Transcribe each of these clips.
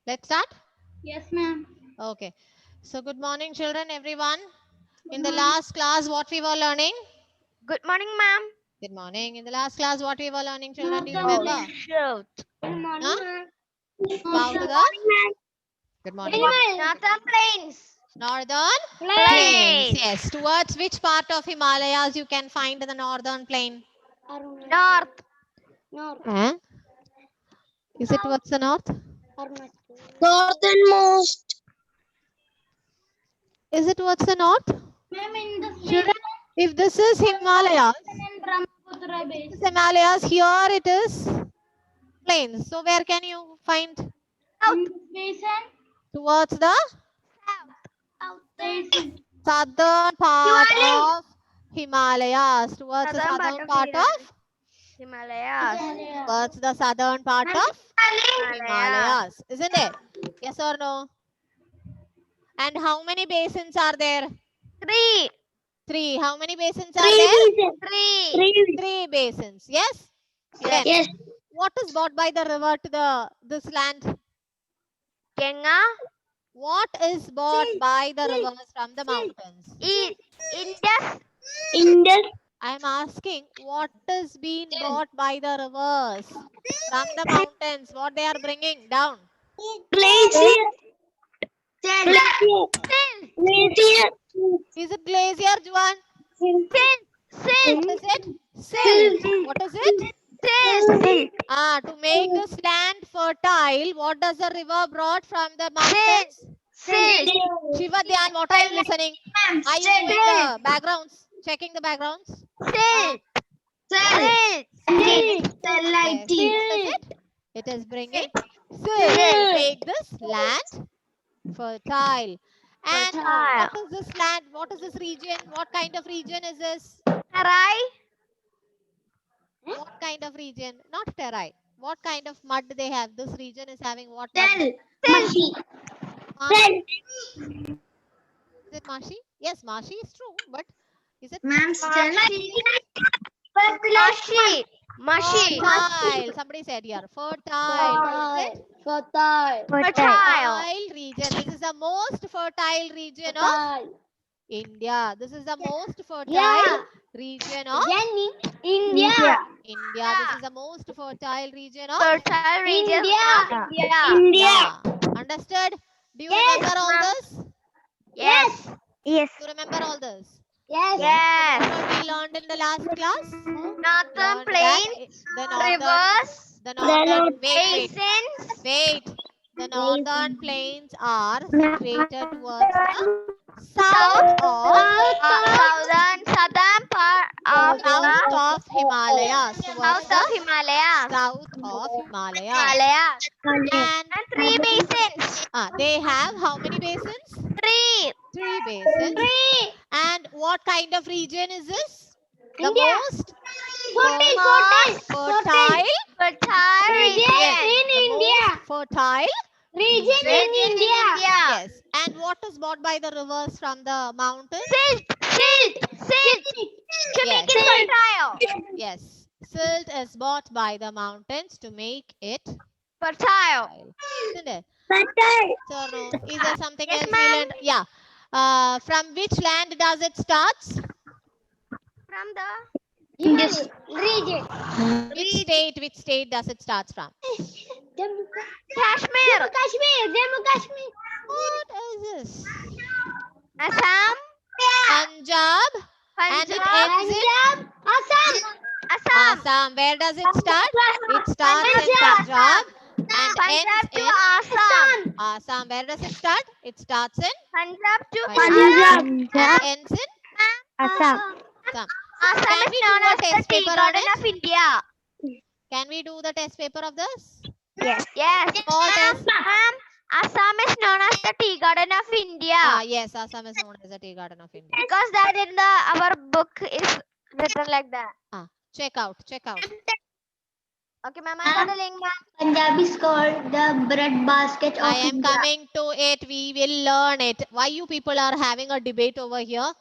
Let's start. Yes, ma'am. Okay. So good morning, children, everyone. In the last class, what we were learning? Good morning, ma'am. Good morning. In the last class, what we were learning, children? Do you Northern remember? Shoot. Good morning, Huh? ma'am. About Northern the good Good morning. morning. Northern Plains. Northern plains. Plains. Yes. Towards which part of Himalayas you can find the northern plain? North. North. Huh? Is it towards the north? Northernmost. Is it towards the north? Ma'am, in the Children, space if this is Himalayas, and Brahmaputra this is basin. Himalayas, here it is plains. So where can you find? In the basin, Towards the basin. southern part Himalayan. of Himalayas. Towards the southern part of? Himalayas. Towards the southern part of Himalaya. Himalayas. Isn't it? Yes or no? And how many basins are there? Three. Three. How many basins are there? Basin. Three. Three basins. Yes? Yes. Yes. What is bought by the river to this land? Ganga. What is bought by the rivers from the mountains? Indus. Indus. I am asking what is being bought by the rivers from the mountains? What they are bringing down? Glacier. Glacier. Glacier. Is it glacier, Juan? Silt. What is it? Silt. What is it? Silt. To make this land fertile, what does the river brought from the mountains? Silt. Shiva Dhyan, what are you listening? Are you doing the backgrounds? Checking the backgrounds? Silt. Silt. Yes. What is it? It is bringing silt to make this land fertile. And what is this land? What is this region? What kind of region is this? Tarai. What kind of region? Not terai. What kind of mud they have? This region is having what mud? Mashi. Mashi? Is it mashi? Yes, mashi is true, but is it Ma'am, Mashi. Mashi. fertile? Somebody said here, fertile. What is it? Fertile. Fertile region. This is the most fertile region of India. This is the most fertile region of India. India. This is the most fertile region of Fertile region. India. Yeah. India. Understood? Do you Yes, remember all ma'am. this? Yes. Yes. You remember all this? Yes. Yes. What we learned in the last class? Northern Learned that plains. the northern, Rivers. the northern, wait, Basins. wait. The northern plains are situated towards the south of Southern part of south of Himalayas. Towards south of the Himalayas. south of Himalayas. Himalayas. And And three basins. they have how many basins? Three. Three basins. And what kind of region is this? The India. most Fertile. Fertile region. In India. fertile Region in India. Yes. And what is bought by the rivers from the mountains? Silt. To Yes. make it fertile. Yes. Silt is bought by the mountains to make it Fertile. fertile. Isn't it? Fertile. So no. Is there something Yes, else we ma'am. learned? Yeah. From which land does it start? From the Indus region. Which state does it start from? Kashmir. Jammu Kashmir. What is this? Assam. Punjab. And it ends in Punjab. Assam. Assam. Assam. Where does it start? It starts in Punjab and Punjab ends to in Assam. Assam. Where does it start? It starts in Punjab to Punjab and ends in Assam. Assam. Assam Can is we do known a as the test tea paper on garden it? of India. Can we do the test paper of this? Yes. Small test. Ma'am, Assam is known as the tea garden of India. Yes, Assam is known as the tea garden of India. Because that in our book is written like that. Check out. Okay, ma'am, I got a link, ma'am. Punjab is called the bread basket of I am India. coming to it. We will learn it. Why you people are having a debate over here?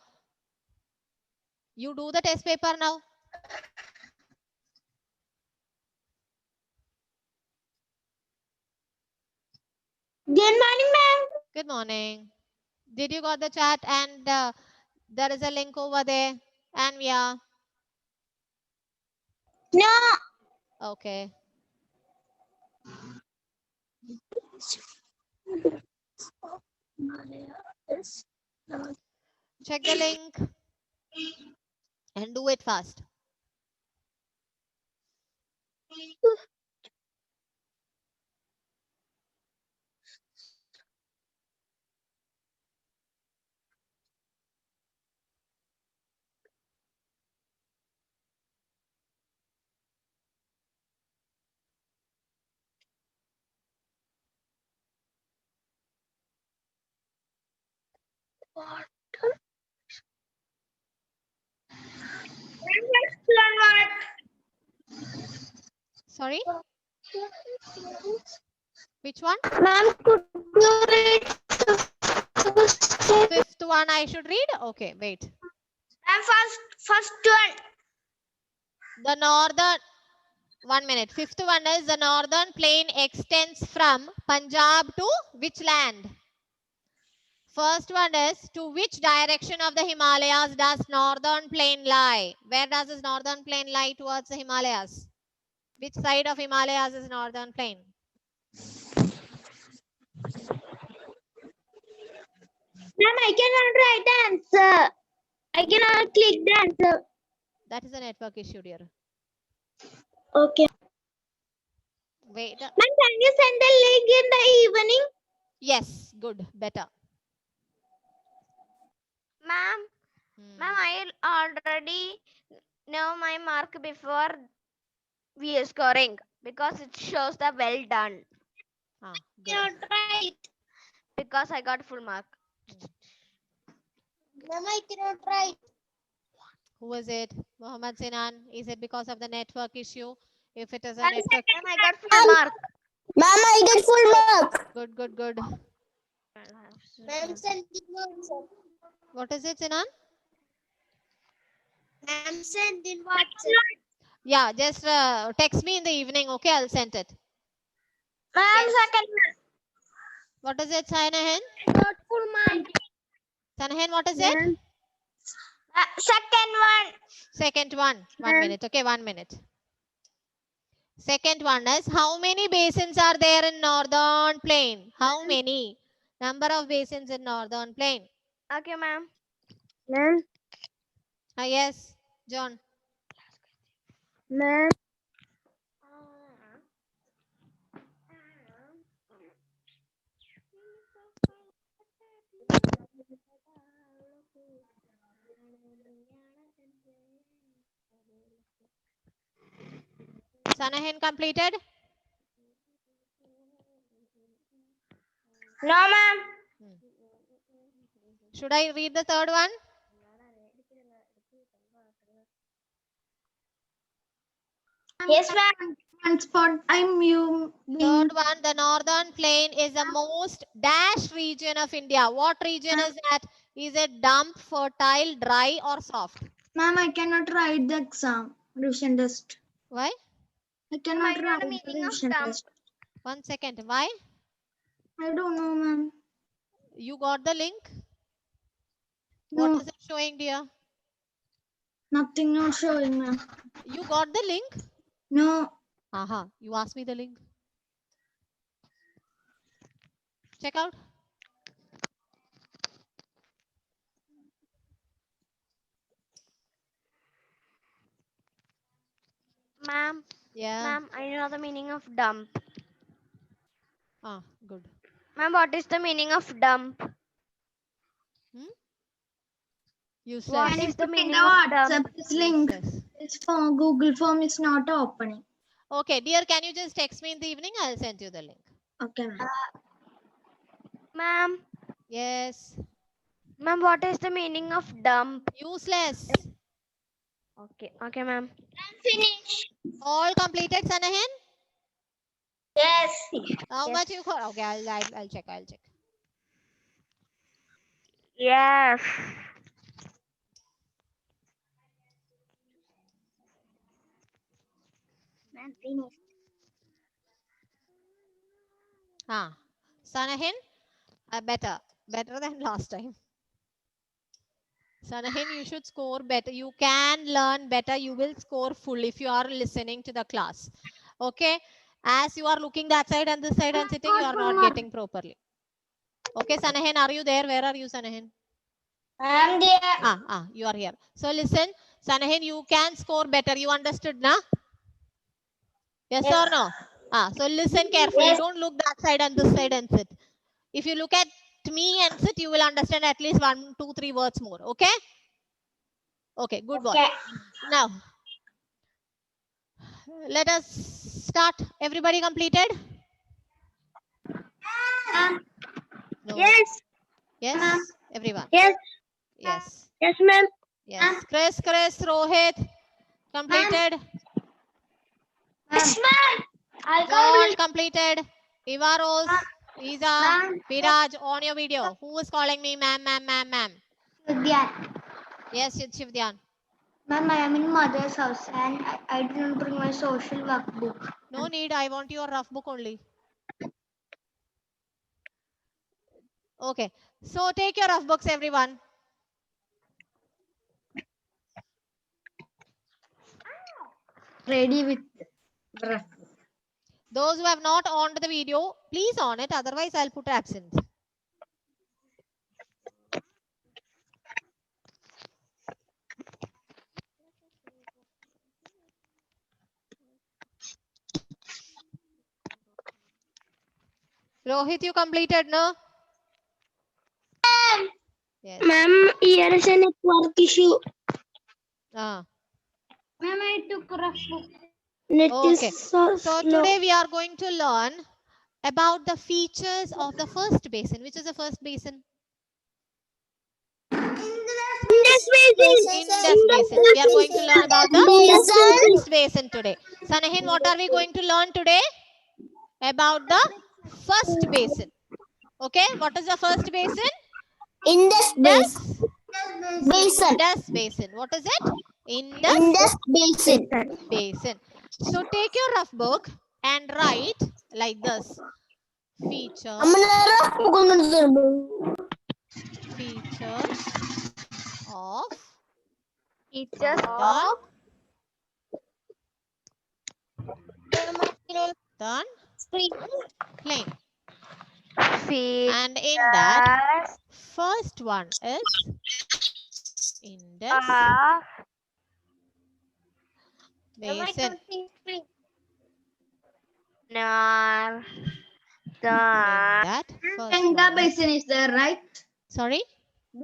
You do the test paper now. Good morning, ma'am. Good morning. Did you got the chat? And there is a link over there. Anvia. No. Okay. Check the link and do it fast. Sorry? Which one? Ma'am, could you read Fifth one I should read? Okay, wait. first one? The northern, 1 minute. Fifth one is the northern plain extends from Punjab to which land? First one is, to which direction of the Himalayas does northern plain lie? Where does this northern plain lie towards the Himalayas? Which side of Himalayas is northern plain? Ma'am, I cannot write the answer. I cannot click the answer. That is a network issue, dear. Okay. Wait. Ma'am, can you send the link in the evening? Yes, good, better. Ma'am, Hmm. ma'am, I already know my mark before we are scoring because it shows the well done. Ah, good. Cannot write. Because I got full mark. Ma'am, I cannot write. Who is it? Mohammed Sinan. Is it because of the network issue? If it is a Ma'am, network, I got full mark. Ma'am, I get full mark. good, good, good. Ma'am, send it WhatsApp. What is it, Sinan? Ma'am, send in WhatsApp. Yeah, just text me in the evening. Okay, I'll send it. Ma'am, second one. What is it, Sanahan? Not full mark. Sanahan, what is it? Second one. Second one. 1 minute. Okay, 1 minute. Second one is, how many basins are there in northern plain? How many? Number of basins in northern plain. Okay, ma'am. Ma'am. Yes, John. Ma'am. Sanahan completed? No, ma'am. Should I read the third one? Yes, ma'am. One spot. I'm you. Third one, the northern plain is the most dash region of India. What region is that? Is it damp, fertile, dry, or soft? Ma'am, I cannot write the exam revision test. Why? I cannot I know write the the meaning of revision dump. test. 1 second. Why? I don't know, ma'am. You got the link? No. What is it showing, dear? Nothing not showing, ma'am. You got the link? No. Aha, you asked me the link. Check out. Ma'am, Yeah. ma'am, I know the meaning of dump. Ah, good. Ma'am, what is the meaning of dump? Useless. What is the meaning of dump? This link. Useless. This form, Google form is not opening. Okay, dear, can you just text me in the evening? I'll send you the link. Okay, ma'am. Ma'am, Yes. ma'am, what is the meaning of dump? Useless. Okay, okay, ma'am. I'm finished. All completed, Sanahan? Yes. How Yes. much you got? Okay, I'll check. I'll check. Yes. I'm finished. Ah, Sanahin, better than last time. Sanahin, you should score better. You can learn better. You will score full if you are listening to the class. Okay. As you are looking that side and this side and sitting, you are not getting properly. Okay, Sanahin, are you there? Where are you, Sanahin? I am there. You are here. So listen, Sanahin, you can score better. You understood, na? Yes, or no? So listen carefully. Yes. Don't look that side and this side and sit. If you look at me and sit, you will understand at least 1, 2, 3 words more. Okay? Okay, good boy. Okay. Now, let us start. Everybody completed? No. Yes. Yes, Ma'am. everyone. Yes. Yes. Yes, ma'am. Yes. Chris, Rohit, completed. Yes, ma'am. I George, completed. Eva Rose, Isa, Ma'am. Viraj, on your video. Who is calling me ma'am? Vidya. Yes, it's Shivdyan. Ma'am, I am in mother's house and I didn't bring my social work book. No need. I want your rough book only. Okay. So take your rough books, everyone. Ready with rough. Those who have not on the video, please on it. Otherwise, I'll put absent. Rohit, you completed, no? Yes. Ma'am, here is a network issue. Ah. Ma'am, I took rough book. Net Okay. is so slow. Today we are going to learn about the features of the first basin. Which is the first basin? Indus Basin. Indus Basin. We are going to learn about the first basin today. Sanahin, what are we going to learn today? About the first basin. Okay, what is the first basin? Indus Basin. Indus Basin. What is it? Indus Basin. Basin. So take your rough book and write like this. Features of modern plain. And in that, first one is Indus Basin. In that first Ganga one. Basin is there, right? Sorry?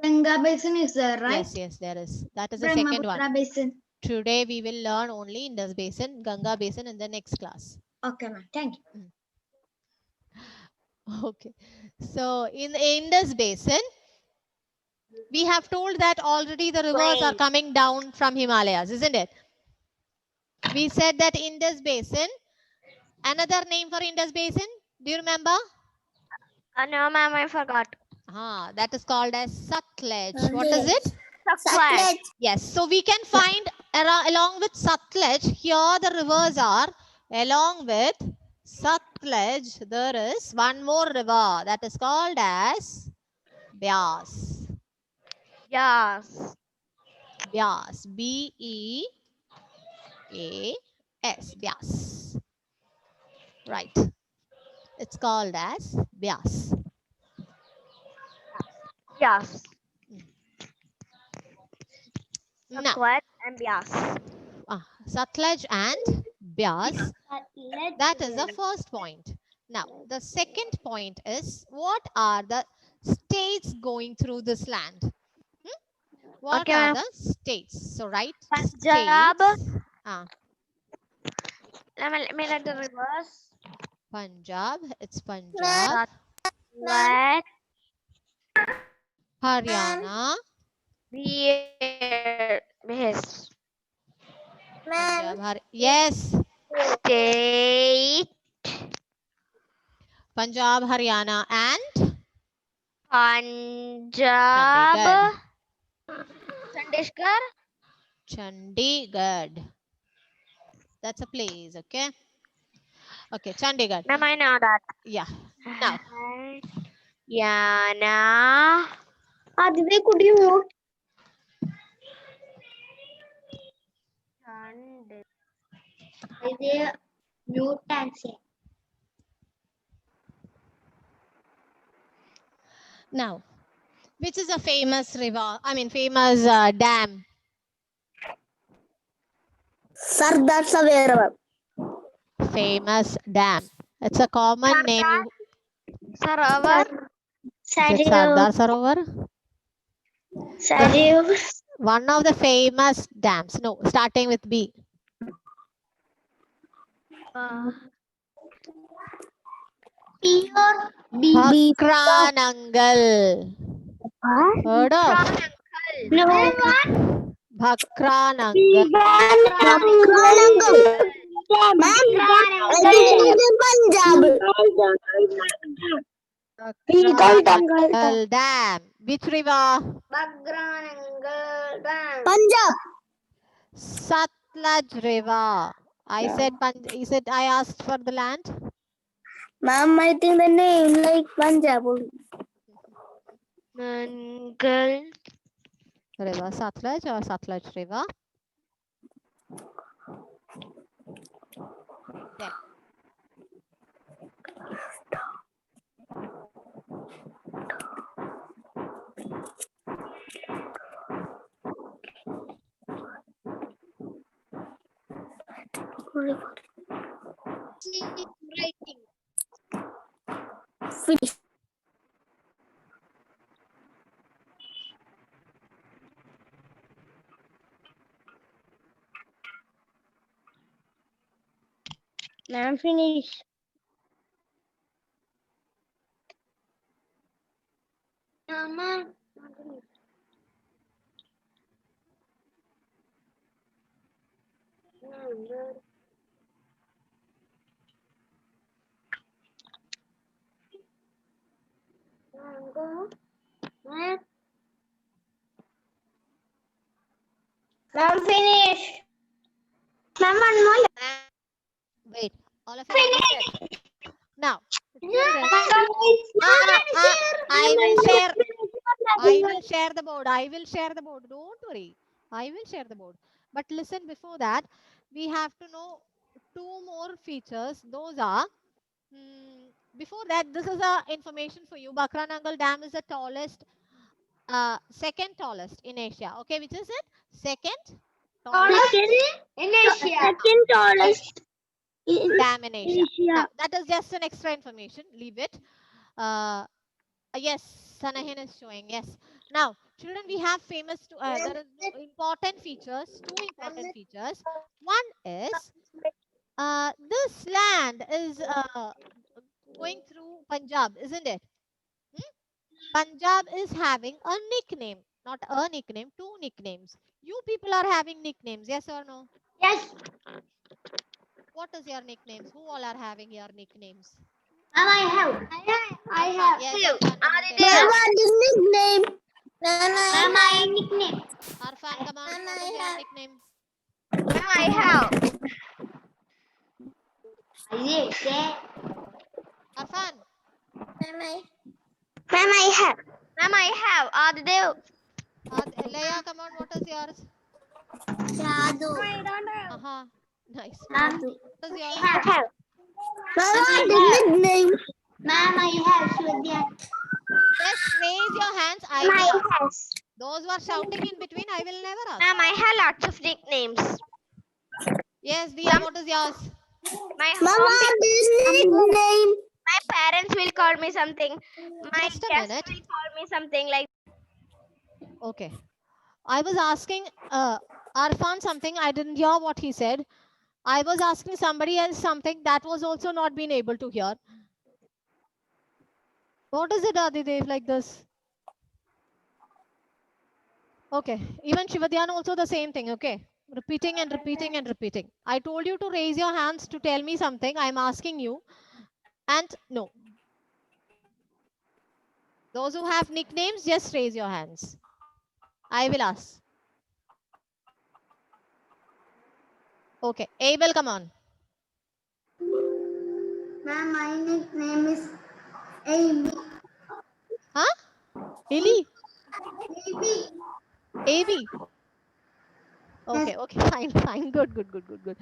Ganga Basin is there, right? Yes, there is. That is the second one. Brahmaputra Basin. Today we will learn only Indus Basin, Ganga Basin in the next class. Okay, ma'am. Thank you. Okay. So in the Indus Basin, we have told that already the rivers are coming down from Himalayas, isn't it? We said that Indus Basin, another name for Indus Basin, do you remember? No, ma'am, I forgot. That is called as Sutlej. What is it? Sutlej. Yes. So we can find along with Sutlej, here the rivers are along with Sutlej. There is one more river that is called as Beas. Yes. Beas. B-E-A-S. Beas. Right. It's called as Beas. Yes. Now, Sutlej and Beas. Sutlej and Beas. That is the first point. Now, the second point is, what are the states going through this land? What are the states? So, write Punjab. states. Let me let the reverse. Punjab. It's Punjab. Sutlej. Haryana. Yes. Punjab, yes. State. Punjab, Haryana, and Punjab. Chandigarh. Chandigarh. That's a place, okay? Okay, Chandigarh. Ma'am, I know that. Yeah. Now, Yana. Adivya, could you mute? Adivya, mute and say. now, which is a famous river? I mean, famous dam. Sardar Sarovar. Famous dam. It's a common name. Sarovar. Is it Sardar Sarovar? One of the famous dams. No, starting with B. Bhakranangal. Heard of? No. Bhakranangal. Bhakranangal dam. Which river? Punjab. Satluj River. I said, I asked for the land. Ma'am, I think the name like Punjab. Nangal. River Satluj or Satluj River? Yeah. Finish. Ma'am, finish. Mama. Ma'am, finish. Ma'am, one more. Wait, all of you are muted. Now, children, I will share. I will share the board. I will share the board. Don't worry. I will share the board. But listen, before that, we have to know two more features. Those are, before that, this is a information for you. Bhakranangal Dam is the tallest, second tallest in Asia. Okay, which is it? Second tallest in Asia. Second tallest dam in Asia. Now, that is just an extra information. Leave it. Yes, Sanahin is showing. Yes. Now, children, we have famous. There are important features. Two important features. One is this land is going through Punjab, isn't it? Punjab is having a nickname, not a nickname, two nicknames. You people are having nicknames, yes or no? Yes. What is your nicknames? Who all are having your nicknames? I have. I have. Yes, Arfan, come on, tell Yes. me. What is nickname? My nickname. Arfan, come on, what is your nickname? I have. Arfan, Ma'am, I have. Ma'am, I have. Adidev. Leia, come on, what is yours? Jadu. Nice. Ma'am, What is yours? I have. Ma'am, what is nickname? Ma'am, I have. Shwadya. Just raise your hands. I Ma'am, will I ask. have. Those who are shouting in between, I will never ask. Ma'am, I have lots of nicknames. Yes, Dia, what is yours? My Ma'am, home what is nickname? my parents will call me something. My Just a guests minute. will call me something like. Okay. I was asking Arfan something. I didn't hear what he said. I was asking somebody else something that was also not being able to hear. What is it, Adidev, like this? Okay. Even Shivadyan also the same thing. Okay. Repeating and repeating and repeating. I told you to raise your hands to tell me something. I'm asking you. And no. Those who have nicknames, just raise your hands. I will ask. Okay. Abel, come on. Ma'am, my nickname is Illy? AB? Okay, okay, fine, fine. Good, good, good, good, good.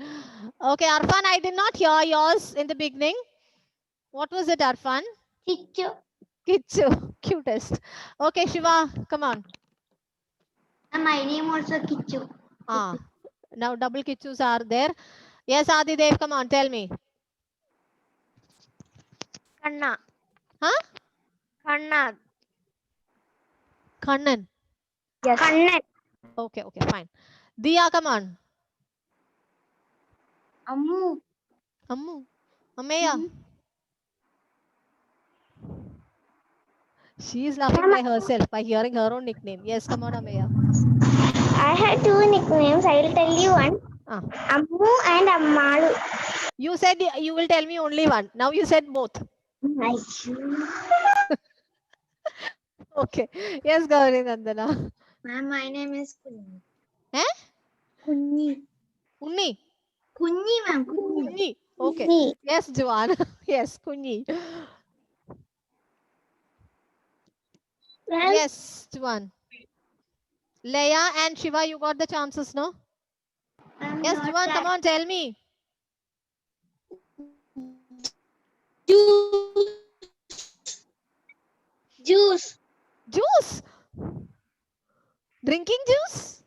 Okay, Arfan, I did not hear yours in the beginning. What was it, Arfan? Kichu. Kichu, cutest. Okay, Shiva, come on. My name also Kichu. Ah, now double Kichus are there. Yes, Adidev, come on, tell me. Kanna. Huh? Kanna. Kannan. Yes. Kannan. Okay, okay, fine. Diya, come on. Ammu. Ammu. Ameya. She is laughing by herself by hearing her own nickname. Yes, come on, Ameya. I have two nicknames. I will tell you one. Ah. Ammu and Ammalu. You said you will tell me only one. Now you said both. Nice. Okay. Yes, Gauri Nandana. Ma'am, my name is Kunni. Eh? Kunni. Unni. Kunni, ma'am. Kunni. Kunni. Okay. Kunni. Yes, Joanna. Yes, Kunni. Well, Yes, Joanne. Leia and Shiva, you got the chances, no? I'm Yes, not Joanne, that. come on, tell me. Juice. Juice. Drinking juice?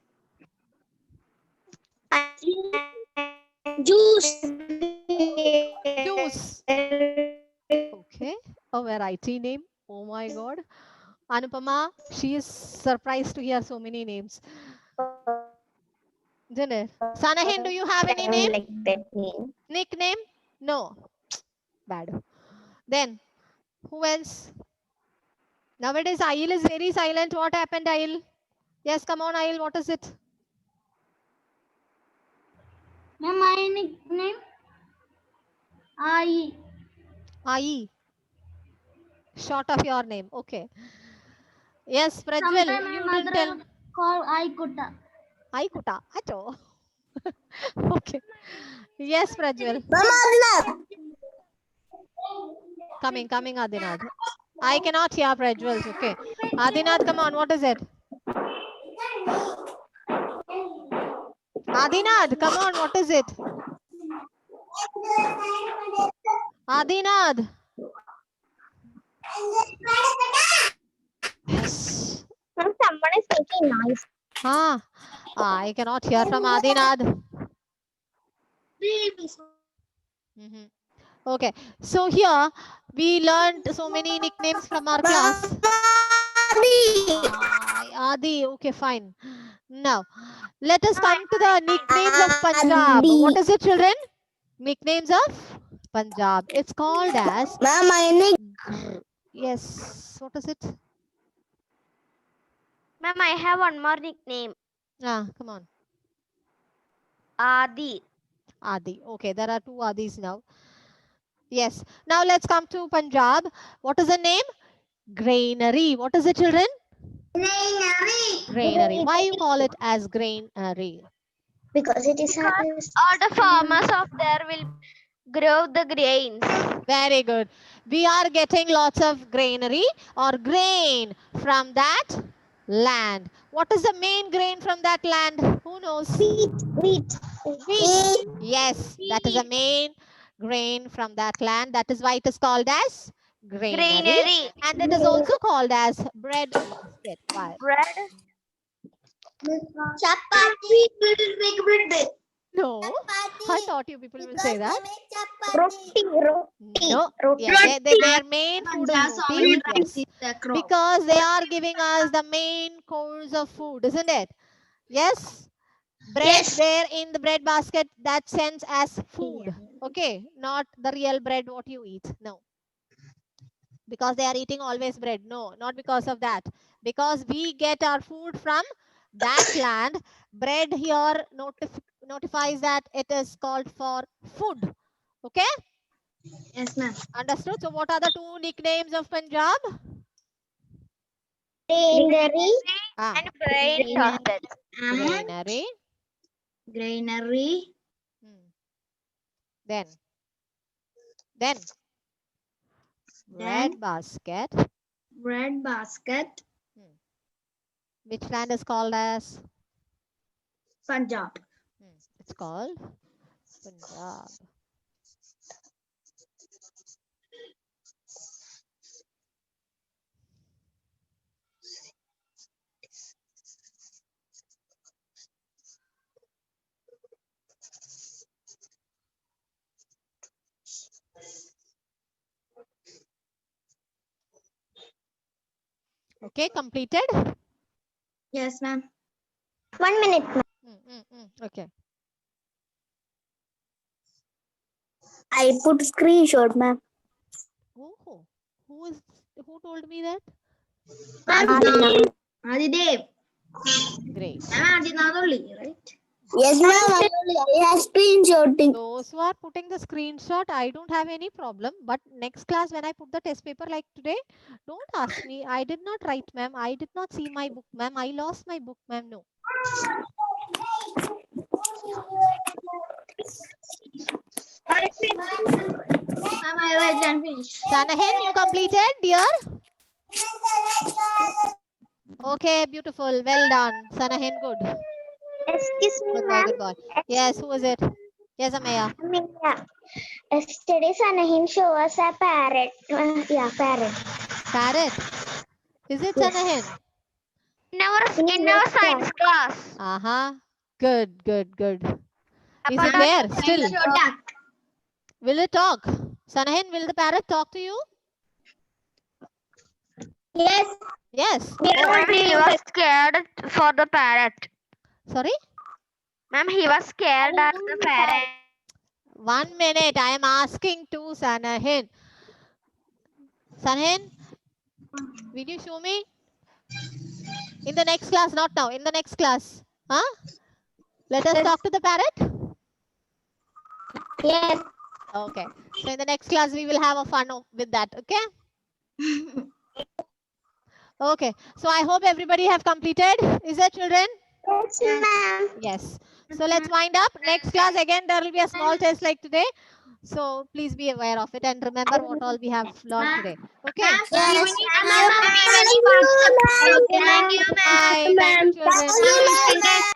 Juice. Juice. Okay. A variety name. Oh my God. Anupama, she is surprised to hear so many names. Isn't it? Sanahin, do you have any name? Like that name. Nickname? No. Bad. Then, who else? Nowadays, Ail is very silent. What happened, Ail? Yes, come on, Ail. What is it? Ma'am, my nickname? Ai. Short of your name. Okay. Yes, Prajwal, Sometimes you my didn't mother tell. will call Aikuta. Aikuta. Acho. Okay. Yes, Prajwal. Coming, Adinath. I cannot hear Prajwal's. Okay. Adinath, come on. What is it? Adinath, come on. What is it? Adinath. Yes. Ma'am, someone is making noise. I cannot hear from Adinath. Okay. So here we learned so many nicknames from our class. Adi. Okay, fine. Now, let us come to the nicknames of Punjab. What is it, children? Nicknames of Punjab. It's called as. Ma'am, my name. Yes. What is it? Ma'am, I have one more nickname. Come on. Adi. Adi. Okay, there are two Adis now. Yes. Now let's come to Punjab. What is the name? Granary. What is it, children? Granary. Why you call it as granary? Because it is Because all the farmers of there will grow the grains. Very good. We are getting lots of granary or grain from that land. What is the main grain from that land? Who knows? wheat. Wheat. Yes, that is the main grain from that land. That is why it is called as granary. And it is also called as bread basket. Why? Bread. Chapati. Make bread. No, I thought you people will say that. Roti. No, yeah, their main food is roti. Yes, because they are giving us the main course of food, isn't it? Yes, bread there in the bread basket that sends as food. Okay, not the real bread what you eat. No, because they are eating always bread. No, not because of that. Because we get our food from that land. Bread here notifies that it is called for food. Okay. Yes, ma'am. Understood? So what are the two nicknames of Punjab? Granary. And grain toasted. Granary. Granary. Then bread basket. Bread basket. Which land is called as? Punjab. It's called Punjab. Okay, completed? Yes, ma'am. 1 minute, ma'am. Okay. I put screenshot, ma'am. Oh, who told me that? Adidev. Great. Right? Yes, ma'am. I have screenshotting. Those who are putting the screenshot, I don't have any problem. But next class, when I put the test paper like today, don't ask me. I did not write, ma'am. I did not see my book, ma'am. I lost my book, ma'am. No. Ma'am, I read and finished. Sanahin, you completed, dear? Okay, beautiful. Well done. Sanahin, good. Excuse me, Good boy, ma'am. good boy. Yes, who is it? Yes, Amaya. Yesterday, Sanahin show us a parrot. Yeah, parrot. Parrot. Is it Yes. Sanahin? In our science class. Uh-huh. Good, good, good. Is it Apart there from still? Duck. Will it talk? Sanahin, will the parrot talk to you? Yes. Yes. Ma'am, he was scared for the parrot. Sorry? Ma'am, he was scared at the parrot. 1 minute. I am asking to Sanahin. Sanahin, will you show me? In the next class, not now. In the next class. Huh? Let us talk to the parrot. Yes. Okay. So in the next class, we will have a fun with that. Okay? Okay. So I hope everybody have completed. Is that children? Yes, ma'am. Yes. So let's wind up. Next class, again, there will be a small test like today. So please be aware of it and remember what all we have learned today. Okay? Yes, Bye. Thank you, children. Bye.